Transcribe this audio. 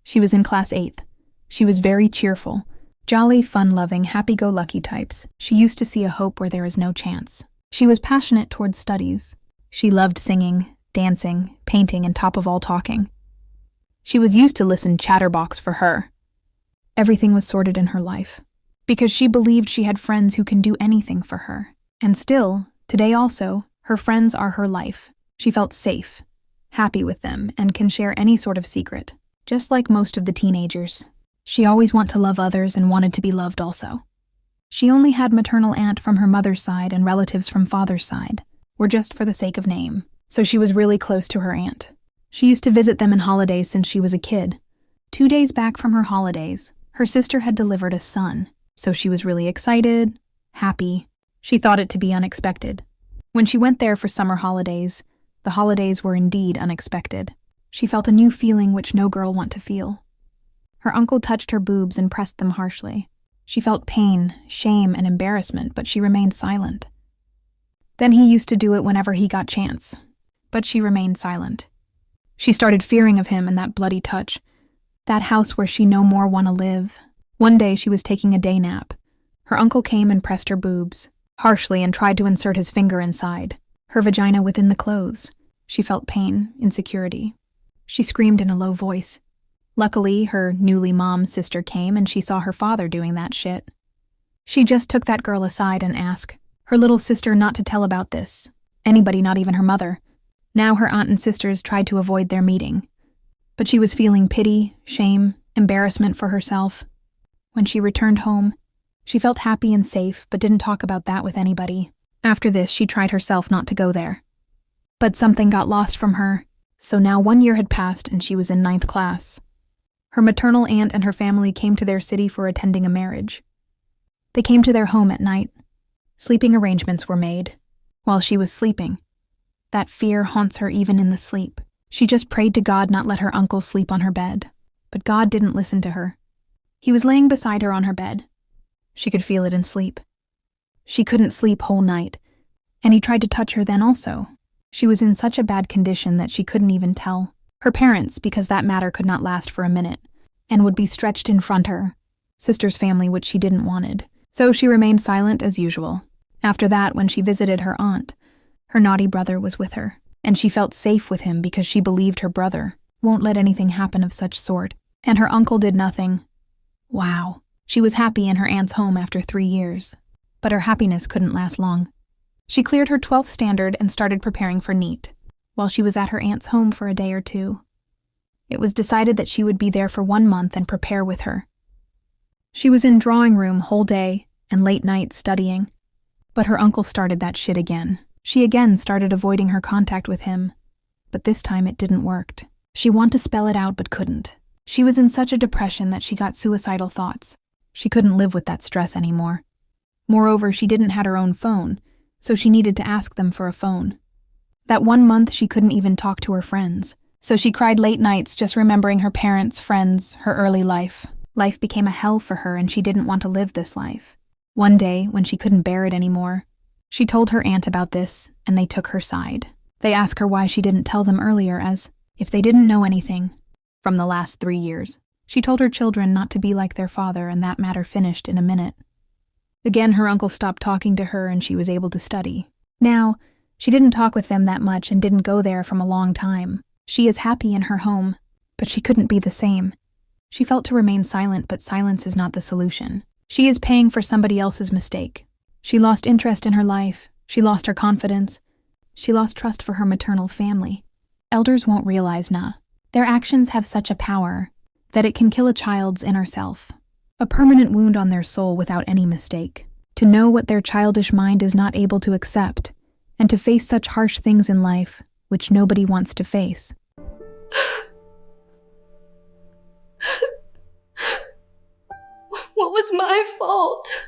She was in class 8th. She was very cheerful, jolly, fun-loving, happy-go-lucky types. She used to see a hope where there is no chance. She was passionate towards studies. She loved singing, dancing, painting, and top of all talking. She was used to listen chatterbox for her. Everything was sorted in her life, because she believed she had friends who can do anything for her. And still, today also, her friends are her life. She felt safe, happy with them, and can share any sort of secret, just like most of the teenagers. She always wanted to love others and wanted to be loved also. She only had maternal aunt from her mother's side and relatives from father's side, were just for the sake of name, so she was really close to her aunt. She used to visit them in holidays since she was a kid. 2 days back from her holidays, her sister had delivered a son, so she was really excited, happy. She thought it to be unexpected. When she went there for summer holidays, the holidays were indeed unexpected. She felt a new feeling which no girl wants to feel. Her uncle touched her boobs and pressed them harshly. She felt pain, shame, and embarrassment, but she remained silent. Then he used to do it whenever he got chance, but she remained silent. She started fearing of him and that bloody touch, that house where she no more want to live. One day she was taking a day nap. Her uncle came and pressed her boobs, harshly, and tried to insert his finger inside, her vagina within the clothes. She felt pain, insecurity. She screamed in a low voice. Luckily, her newly mom sister came and she saw her father doing that shit. She just took that girl aside and asked her little sister not to tell about this. Anybody, not even her mother. Now her aunt and sisters tried to avoid their meeting. But she was feeling pity, shame, embarrassment for herself. When she returned home, she felt happy and safe, but didn't talk about that with anybody. After this, she tried herself not to go there. But something got lost from her, so now 1 year had passed and she was in 9th class. Her maternal aunt and her family came to their city for attending a marriage. They came to their home at night. Sleeping arrangements were made. While she was sleeping, that fear haunts her even in the sleep. She just prayed to God not let her uncle sleep on her bed. But God didn't listen to her. He was laying beside her on her bed. She could feel it in sleep. She couldn't sleep whole night, and he tried to touch her then also. She was in such a bad condition that she couldn't even tell her parents, because that matter could not last for a minute, and would be stretched in front her sister's family, which she didn't wanted. So she remained silent as usual. After that, when she visited her aunt, her naughty brother was with her, and she felt safe with him because she believed her brother won't let anything happen of such sort, and her uncle did nothing. Wow. She was happy in her aunt's home after 3 years, but her happiness couldn't last long. She cleared her 12th standard and started preparing for NEET, while she was at her aunt's home for a day or two. It was decided that she would be there for 1 month and prepare with her. She was in drawing room whole day and late nights studying, but her uncle started that shit again. She again started avoiding her contact with him, but this time it didn't work. She wanted to spell it out but couldn't. She was in such a depression that she got suicidal thoughts. She couldn't live with that stress anymore. Moreover, she didn't have her own phone, so she needed to ask them for a phone. That 1 month she couldn't even talk to her friends, so she cried late nights just remembering her parents, friends, her early life. Life became a hell for her and she didn't want to live this life. One day, when she couldn't bear it anymore, she told her aunt about this, and they took her side. They asked her why she didn't tell them earlier, as if they didn't know anything from the last 3 years. She told her children not to be like their father, and that matter finished in a minute. Again, her uncle stopped talking to her and she was able to study. Now, she didn't talk with them that much and didn't go there from a long time. She is happy in her home, but she couldn't be the same. She felt to remain silent, but silence is not the solution. She is paying for somebody else's mistake. She lost interest in her life. She lost her confidence. She lost trust for her maternal family. Elders won't realize, their actions have such a power that it can kill a child's inner self, a permanent wound on their soul without any mistake. To know what their childish mind is not able to accept, and to face such harsh things in life, which nobody wants to face. What was my fault?